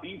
20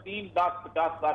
3,50,000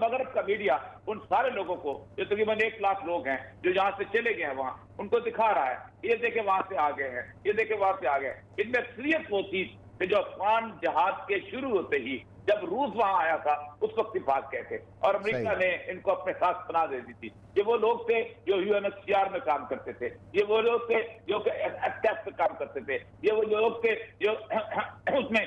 مغرب کا میڈیا ان سارے لوگوں کو جو تقریباً 1 لاکھ لوگ ہیں جو یہاں سے چلے گئے ہیں وہاں، ان کو دکھا رہا ہے، یہ دیکھیں وہاں سے آ گئے ہیں، یہ دیکھیں وہاں سے آ گئے ہیں۔ ان میں اکثریت وہ تھی کہ جو افغان جہاد کے شروع ہوتے ہی جب روس وہاں آیا تھا اس وقت ہی بھاگ گئے تھے اور امریکہ نے ان کو اپنے ساتھ پناہ دے دی تھی۔ یہ وہ لوگ تھے جو UNHCR میں کام کرتے تھے، یہ وہ لوگ تھے جو کہ FCAS میں کام کرتے تھے، یہ وہ لوگ تھے جو اس میں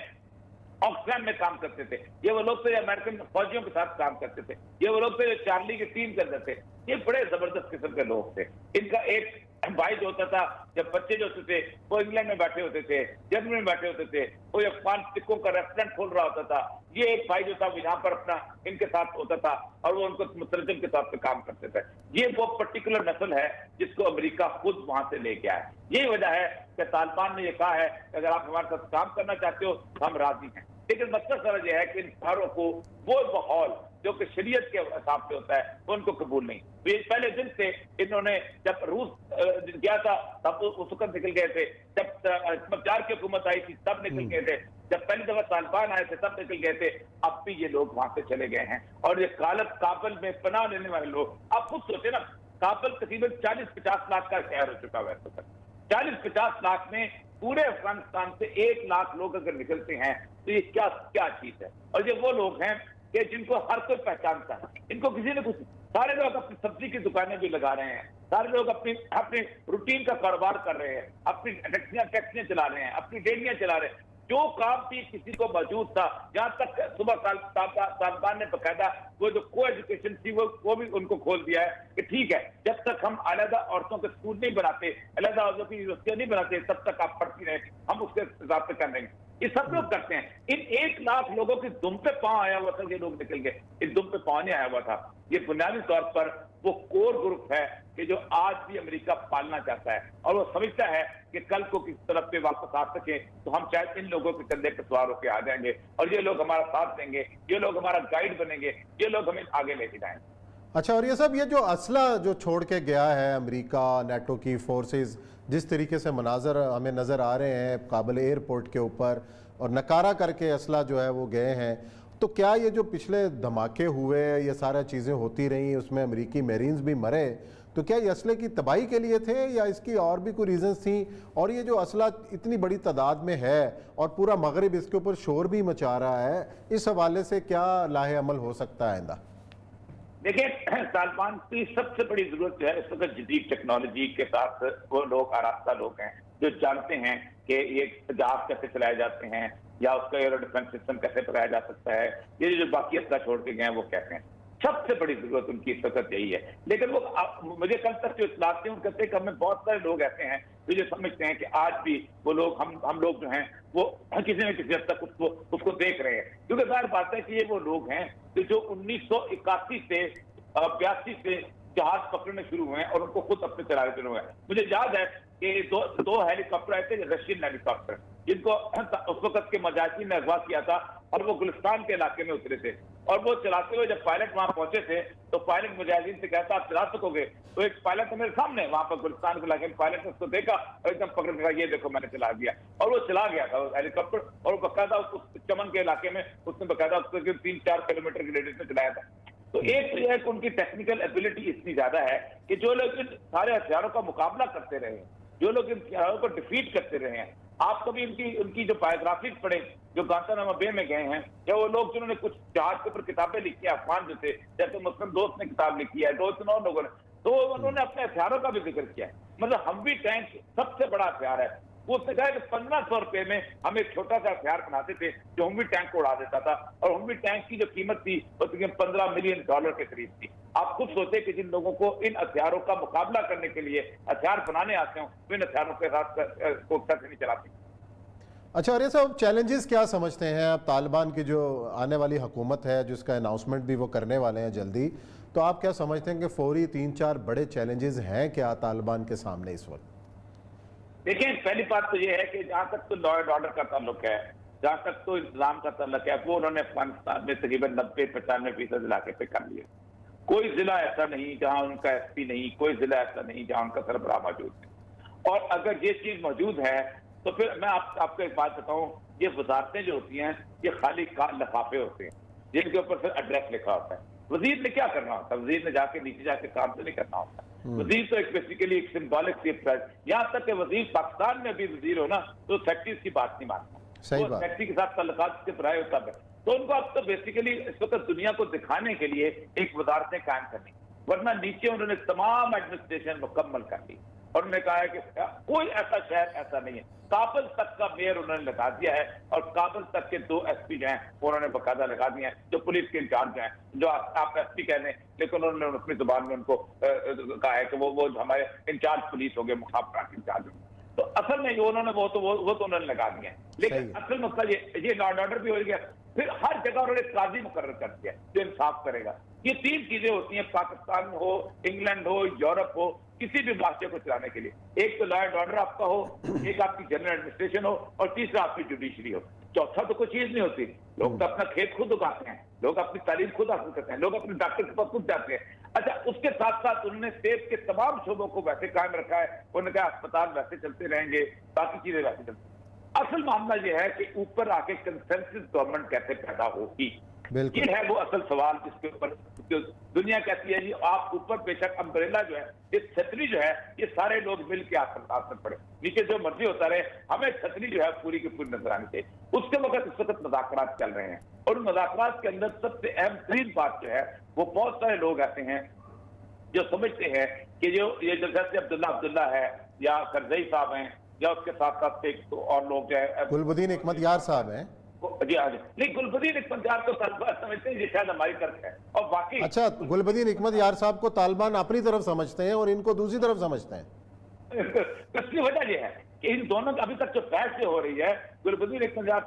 آکسفیم میں کام کرتے تھے، یہ وہ لوگ تھے جو امریکن فوجیوں کے ساتھ کام کرتے تھے، یہ وہ لوگ تھے جو چارلی کے ٹیم کے اندر تھے۔ یہ بڑے زبردست قسم کے لوگ تھے۔ ان کا ایک بھائی جو ہوتا تھا، جب بچے جو ہوتے تھے وہ انگلینڈ میں بیٹھے ہوتے تھے، جرمنی میں بیٹھے ہوتے تھے، کوئی افغان ٹکوں کا ریسٹورینٹ کھول رہا ہوتا تھا، یہ ایک بھائی جو تھا وہ یہاں پر اپنا ان کے ساتھ ہوتا تھا اور وہ ان کو مترجم کے طور پہ کام کرتے تھے۔ یہ وہ پرٹیکولر نسل ہے جس کو امریکہ خود وہاں سے لے کے آیا ہے۔ یہی وجہ ہے کہ طالبان نے یہ کہا ہے کہ اگر آپ ہمارے ساتھ کام کرنا چاہتے ہو تو ہم راضی ہیں، لیکن مسئلہ سمجھ یہ ہے کہ ان ساروں کو وہ ماحول جو کہ شریعت کے حساب سے ہوتا ہے وہ ان کو قبول نہیں۔ پہلے دن سے انہوں نے جب روس گیا تھا تب اس وقت نکل گئے تھے، جب چار کی حکومت آئی تھی تب نکل گئے تھے، جب پہلی دفعہ طالبان آئے تھے تب نکل گئے تھے، اب بھی یہ لوگ وہاں سے چلے گئے ہیں۔ اور یہ کابل میں پناہ لینے والے لوگ، آپ خود سوچیں نا، کابل تقریباً 40-50 لاکھ کا شہر ہو چکا ہے، 40-50 لاکھ میں پورے افغانستان سے 1 لاکھ لوگ اگر نکلتے ہیں تو یہ کیا چیز ہے۔ اور یہ وہ لوگ ہیں کہ جن کو ہر کوئی پہچانتا ہے، ان کو کسی نے کچھ، سارے لوگ اپنی سبزی کی دکانیں بھی لگا رہے ہیں، سارے لوگ اپنی روٹین کا کاروبار کر رہے ہیں، اپنی ٹیکسیاں چلا رہے ہیں، اپنی ڈیریاں چلا رہے ہیں۔ جو کام بھی کسی کو موجود تھا، یہاں تک صبح طالبان نے باقاعدہ وہ جو کو ایجوکیشن تھی وہ بھی ان کو کھول دیا ہے کہ ٹھیک ہے، جب تک ہم علیحدہ عورتوں کے اسکول نہیں بناتے، علیحدہ عورتوں کی یونیورسٹیاں نہیں بناتے، تب تک آپ پڑھتی رہے، ہم اس کے حساب سے کر لیں گے۔ یہ سب لوگ کرتے ہیں۔ ان 1 لاکھ لوگوں کی دم پہ پاؤں آیا ہوا تھا، یہ لوگ نکل گئے، اس دم پہ پاؤں نہیں آیا ہوا تھا۔ یہ بنیادی طور پر وہ کور گروپ ہے کہ جو آج بھی امریکہ پالنا چاہتا ہے اور وہ سمجھتا ہے کہ کل کو کس طرف پہ واپس آ سکے تو ہم شاید ان لوگوں کے کندھے پہ سوار ہو کے آ جائیں گے اور یہ لوگ ہمارا ساتھ دیں گے، یہ لوگ ہمارا گائیڈ بنیں گے، یہ لوگ ہمیں آگے لے کے جائیں گے۔ اچھا، اور یہ سب یہ جو اسلحہ جو چھوڑ کے گیا ہے امریکہ، نیٹو کی فورسز، جس طریقے سے مناظر ہمیں نظر آ رہے ہیں کابل ایئرپورٹ کے اوپر، اور نکارہ کر کے اسلحہ جو ہے وہ گئے ہیں، تو کیا یہ جو پچھلے دھماکے ہوئے، یہ سارا چیزیں ہوتی رہیں، اس میں امریکی میرینز بھی مرے، تو کیا یہ اسلحے کی تباہی کے لیے تھے یا اس کی اور بھی کوئی ریزنز تھیں؟ اور یہ جو اسلحہ اتنی بڑی تعداد میں ہے اور پورا مغرب اس کے اوپر شور بھی مچا رہا ہے، اس حوالے سے کیا لاہ عمل ہو سکتا ہے آئندہ؟ دیکھیں، طالبان کی سب سے بڑی ضرورت جو ہے اس وقت جدید ٹیکنالوجی کے ساتھ وہ لوگ آراستہ لوگ ہیں جو جانتے ہیں کہ یہ جہاز کیسے چلائے جاتے ہیں یا اس کا ایئر ڈیفنس سسٹم کیسے پڑھایا جا سکتا ہے، یہ جو باقی اسلحہ چھوڑ کے گئے ہیں وہ کہتے ہیں سب سے بڑی ضرورت ان کی اس وقت یہی ہے۔ لیکن وہ مجھے کل تک جو اطلاع تھی ان کہتے ہیں کہ ہمیں بہت سارے لوگ ایسے ہیں جو یہ سمجھتے ہیں کہ آج بھی وہ لوگ ہم لوگ جو ہیں وہ کسی نہ کسی حد تک اس کو دیکھ رہے ہیں، کیونکہ ظاہر بات ہے کہ یہ وہ لوگ ہیں جو 1981 سے 82 سے جہاز پکڑنے شروع ہوئے ہیں اور ان کو خود اپنے چلانے شروع ہوئے ہیں۔ مجھے یاد ہے کہ دو ہیلی کاپٹر آئے تھے، رشین ہیلی کاپٹر، جن کو اس وقت کے مجاہدین نے اغوا کیا تھا اور وہ گلستان کے علاقے میں اترے تھے، اور وہ چلاتے ہوئے جب پائلٹ وہاں پہنچے تھے تو پائلٹ مجاہدین سے کہتا آپ چلا سکو گے، تو ایک پائلٹ تو میرے سامنے وہاں پر گلستان کے علاقے میں پائلٹ نے اس کو دیکھا اور ایک دم پکڑ کر یہ دیکھو میں نے چلا دیا، اور وہ چلا گیا تھا ہیلی کاپٹر، اور وہ باقاعدہ اس چمن کے علاقے میں اس نے باقاعدہ 3-4 کلومیٹر کی ریڈیس میں چلایا تھا۔ تو ایک یہ ہے کہ ان کی ٹیکنیکل ایبلٹی اتنی زیادہ ہے کہ جو لوگ ان سارے ہتھیاروں کا مقابلہ کرتے رہے ہیں، جو لوگ ان ہتھیاروں کو ڈیفیٹ کرتے رہے ہیں، آپ کبھی ان کی جو بایوگرافیز پڑھے جو گوانتانامو بے میں گئے ہیں، یا وہ لوگ جنہوں نے کچھ جہاز کے اوپر کتابیں لکھی ہیں، افغان جو تھے، جیسے مسلم دوست نے کتاب لکھی ہے، 2 اور لوگوں نے، تو انہوں نے اپنے ہتھیاروں کا بھی ذکر کیا ہے۔ مطلب ہموی ٹینک سب سے بڑا ہتھیار ہے، وہ اس نے کہا کہ 1500 روپے میں ہم ایک چھوٹا سا ہتھیار بناتے تھے جو ہموی ٹینک کو اڑا دیتا تھا، اور ہموی ٹینک کی جو قیمت تھی وہ تقریباً $15 ملین کے قریب تھی۔ آپ خود سوچے کہ جن لوگوں کو ان ہتھیاروں کا مقابلہ کرنے کے لیے ہتھیار بنانے آتے ہوں وہ ان ہتھیاروں کے ساتھ کو کیسے نہیں چلاتے۔ اچھا، اور یہ سب چیلنجز کیا سمجھتے ہیں آپ؟ طالبان کی جو آنے والی حکومت ہے جس کا اناؤنسمنٹ بھی وہ کرنے والے ہیں جلدی، تو آپ کیا سمجھتے ہیں کہ فوری 3-4 بڑے چیلنجز ہیں کیا طالبان کے سامنے اس وقت؟ دیکھیں، پہلی بات تو یہ ہے کہ جہاں تک تو لا اینڈ آرڈر کا تعلق ہے، جہاں تک تو انتظام کا تعلق ہے، وہ انہوں نے افغانستان میں تقریباً 90-95% علاقے پہ کر لیے۔ کوئی ضلع ایسا نہیں جہاں ان کا ایس پی نہیں، کوئی ضلع ایسا نہیں جہاں ان کا سربراہ موجود ہے، اور اگر یہ چیز موجود ہے تو پھر میں آپ کو ایک بات بتاؤں، یہ وزارتیں جو ہوتی ہیں یہ خالی لفافے ہوتے ہیں جن کے اوپر پھر ایڈریس لکھا ہوتا ہے۔ وزیر نے کیا کرنا ہوتا ہے؟ وزیر نے جا کے نیچے جا کے کام تو نہیں کرنا ہوتا. وزیر تو ایک بیسیکلی ایک سمبولک سی، یہاں تک کہ وزیر پاکستان میں بھی وزیر ہو نا تو فیکٹریز کی بات نہیں مانتا. صحیح بات. فیکٹری کے ساتھ تعلقات کے برائے ہوتا ہے. تو ان کو اب تو بیسیکلی اس وقت دنیا کو دکھانے کے لیے ایک وزارتیں قائم کرنی، ورنہ نیچے انہوں نے تمام ایڈمنسٹریشن مکمل کر لی اور انہوں نے کہا ہے کہ کوئی ایسا شہر ایسا نہیں ہے. کابل تک کا میئر انہوں نے لگا دیا ہے اور کابل تک کے 2 ایس پی جو ہیں انہوں نے باقاعدہ لگا دیا ہیں جو پولیس کے انچارج ہیں، جو آپ ایس پی کہہ لیں لیکن انہوں نے اپنی زبان میں ان کو کہا ہے کہ وہ ہمارے انچارج پولیس ہو گئے، مخابرات انچارج ہو گئے. تو اصل میں جو انہوں نے وہ تو انہوں نے لگا دیا ہے. لیکن اصل مسئلہ یہ لا اینڈ آرڈر بھی ہو گیا. پھر ہر جگہ انہوں نے قاضی مقرر کر دیا جو انصاف کرے گا. یہ 3 چیزیں ہوتی ہیں پاکستان ہو، انگلینڈ ہو، یورپ ہو، کسی بھی معاشرے کو چلانے کے لیے. ایک تو لا اینڈ آرڈر آپ کا ہو، ایک آپ کی جنرل ایڈمنسٹریشن ہو اور تیسرا آپ کی جوڈیشری ہو. چوتھا تو کوئی چیز نہیں ہوتی. لوگ تو اپنا کھیت خود اگاتے ہیں، لوگ اپنی تعلیم خود حاصل کرتے ہیں، لوگ اپنے ڈاکٹر کے پاس خود جاتے ہیں. اچھا اس کے ساتھ ساتھ انہوں نے صحت کے تمام شعبوں کو ویسے قائم رکھا ہے. انہوں نے کہا اسپتال ویسے چلتے رہیں گے، باقی چیزیں ویسے چلتی. اصل معاملہ یہ ہے کہ اوپر آ کے کنسنسس گورنمنٹ کیسے پیدا ہوگی، یہ ہے وہ اصل سوال جس کے اوپر دنیا کہتی ہے جی آپ اوپر بے شک امبریلا جو ہے، یہ چھتری جو ہے یہ سارے لوگ مل کے آسر پڑے، نیچے جو مرضی ہوتا رہے، ہمیں چھتری جو ہے پوری کی پوری نظر آنی چاہیے. اس کے وقت اس وقت مذاکرات چل رہے ہیں اور ان مذاکرات کے اندر سب سے اہم ترین بات جو ہے وہ بہت سارے لوگ ایسے ہیں جو سمجھتے ہیں کہ یہ جیسے عبداللہ ہے یا کرزئی صاحب ہیں یا اس کے ساتھ ساتھ ایک اور لوگ جو ہے گلبدین حکمت یار صاحب ہیں. جی ہاں جی، نہیں گلبدین حکمت یار کو طالبان سمجھتے ہیں یہ شاید ہماری طرف ہے اور باقی. اچھا گلبدین حکمت یار صاحب کو طالبان اپنی طرف سمجھتے ہیں اور ان کو دوسری طرف سمجھتے ہیں. اس کی وجہ یہ ہے کہ ان دونوں ابھی تک جو بحث سے ہو رہی ہے، گلبدین حکمت یار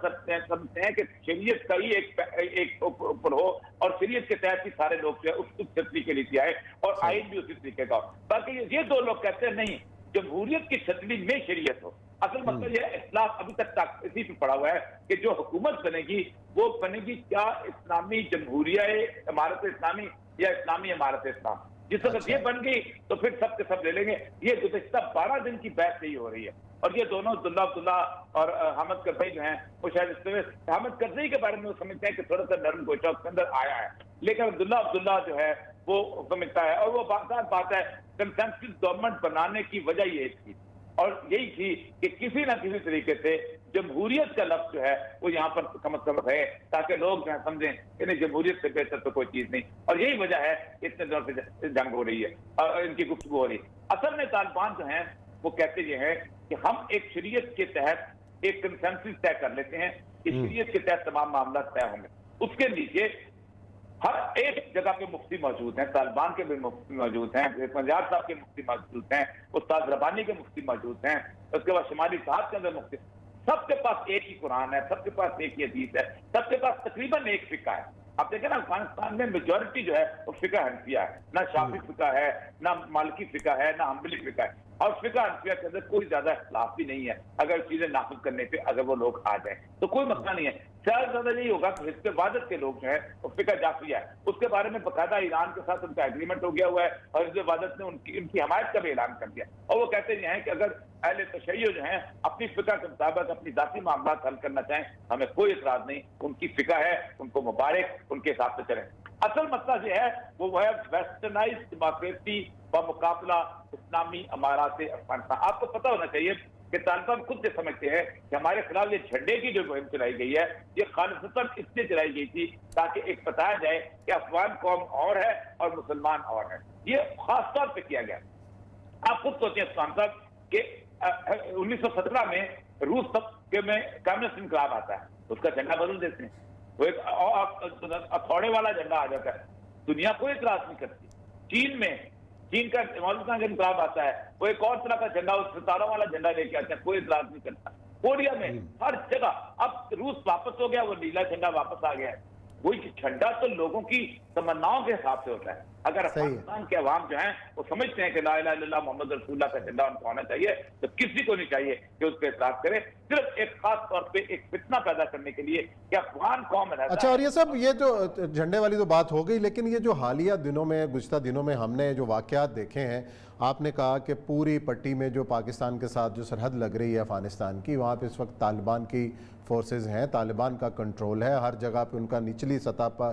سمجھتے ہیں کہ شریعت کا ہی ایک اوپر ہو اور شریعت کے تحت ہی سارے لوگ جو ہے اس چھتری کے لیے آئے اور آئین بھی اسی طریقے کا ہو. باقی یہ 2 لوگ کہتے ہیں نہیں جمہوریت کی چھتری میں شریعت ہو. اصل مطلب یہ اختلاف ابھی تک اسی پہ پڑا ہوا ہے کہ جو حکومت بنے گی وہ بنے گی کیا اسلامی جمہوریہ امارت اسلامی یا اسلامی امارت اسلام. جس وقت یہ بن گئی تو پھر سب کے سب لے لیں گے. یہ گزشتہ 12 دن کی بحث یہی ہو رہی ہے اور یہ دونوں عبداللہ اور حامد کرزئی جو ہیں وہ شاید حامد کرزئی کے بارے میں وہ سمجھتے ہیں کہ تھوڑا سا نرم گوشہ اس کے اندر آیا ہے، لیکن عبداللہ جو ہے وہ سمجھتا ہے اور وہ بات ہے کنسنسس گورنمنٹ بنانے کی وجہ یہ تھی اور یہی تھی کہ کسی نہ کسی طریقے سے جمہوریت کا لفظ جو ہے وہ یہاں پر کم از کم ہے تاکہ لوگ جو ہے سمجھیں کہ جمہوریت سے بہتر تو کوئی چیز نہیں. اور یہی وجہ ہے اتنے دنوں سے جنگ ہو رہی ہے اور ان کی گفتگو ہو رہی ہے. اصل میں طالبان جو ہیں وہ کہتے یہ ہیں کہ ہم ایک شریعت کے تحت ایک کنسنسس طے کر لیتے ہیں کہ شریعت کے تحت تمام معاملات طے ہوں گے. اس کے نیچے ہر ایک جگہ پہ مفتی موجود ہیں، طالبان کے بھی مفتی موجود ہیں، پنجاب صاحب کے مفتی موجود ہیں، استاد ربانی کے مفتی موجود ہیں، اس کے بعد شمالی صاحب کے اندر مفتی. سب کے پاس ایک ہی قرآن ہے، سب کے پاس ایک ہی حدیث ہے، سب کے پاس تقریباً ایک فقہ ہے. آپ دیکھیں نا افغانستان میں میجورٹی جو ہے وہ فقہ حنفیہ ہے، نہ شافعی فقہ ہے، نہ مالکی فقہ ہے، نہ حنبلی فقہ ہے. اور فقہ حنفیہ کے اندر کوئی زیادہ اختلاف بھی نہیں ہے. اگر چیزیں نافذ کرنے پہ اگر وہ لوگ آ جائیں تو کوئی مسئلہ نہیں ہے. زیادہ یہی ہوگا کہ حزب وحدت کے لوگ جو ہیں وہ فقہ جعفریہ ہے، اس کے بارے میں باقاعدہ ایران کے ساتھ ان کا ایگریمنٹ ہو گیا ہوا ہے اور حزب وحدت نے ان کی حمایت کا بھی اعلان کر دیا. اور وہ کہتے ہیں کہ اگر اہل تشیع جو ہیں اپنی فقہ کے مطابق اپنی ذاتی معاملات حل کرنا چاہیں ہمیں کوئی اعتراض نہیں، ان کی فقہ ہے، ان کو مبارک، ان کے حساب سے چلیں. اصل مسئلہ یہ ہے وہ ہے ویسٹرنائز ڈیموکریسی بمقابلہ اسلامی امارات افغانستان. آپ کو پتہ ہونا چاہیے کہ طالبان خود یہ سمجھتے ہیں کہ ہمارے خلاف یہ جھنڈے کی جو مہم چلائی گئی ہے یہ خالصتاً اس لیے چلائی گئی تھی تاکہ ایک بتایا جائے کہ افغان قوم اور ہے اور مسلمان اور ہے. یہ خاص طور پہ کیا گیا. آپ خود سوچیں عثمان صاحب کہ 1917 میں روس میں کمیونسٹ انقلاب آتا ہے، اس کا جھنڈا بدل دیتے ہیں، وہ ایک ہتھوڑے والا جھنڈا آ جاتا ہے، دنیا کوئی اعتراض نہیں کرتی. چین کا انقلاب آتا ہے، وہ ایک اور طرح کا جھنڈا ستاروں والا جھنڈا لے کے آتا ہے، کوئی اعتراض نہیں کرتا. کوریا میں ہر جگہ اب روس واپس ہو گیا، وہ نیلا جھنڈا واپس آ گیا ہے. وہی جھنڈا تو لوگوں کی تمناؤں کے حساب سے ہوتا ہے. اگر افغانستان کے عوام جو ہیں وہ سمجھتے ہیں کہ لا الہ الا اللہ محمد رسول اللہ کا جھنڈا ان کو ہونا چاہیے تو کسی کو نہیں چاہیے کہ اس پہ اعتراض کرے، صرف ایک خاص طور پہ ایک فتنہ پیدا کرنے کے لیے کہ افغان قوم ہے. اچھا، اور یہ سب یہ جو جھنڈے والی تو بات ہو گئی، لیکن یہ جو حالیہ دنوں میں گزشتہ دنوں میں ہم نے جو واقعات دیکھے ہیں، آپ نے کہا کہ پوری پٹی میں جو پاکستان کے ساتھ جو سرحد لگ رہی ہے افغانستان کی، وہاں پہ اس وقت طالبان کی فورسز ہیں، طالبان کا کنٹرول ہے، ہر جگہ پہ ان کا نچلی سطح پر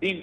3।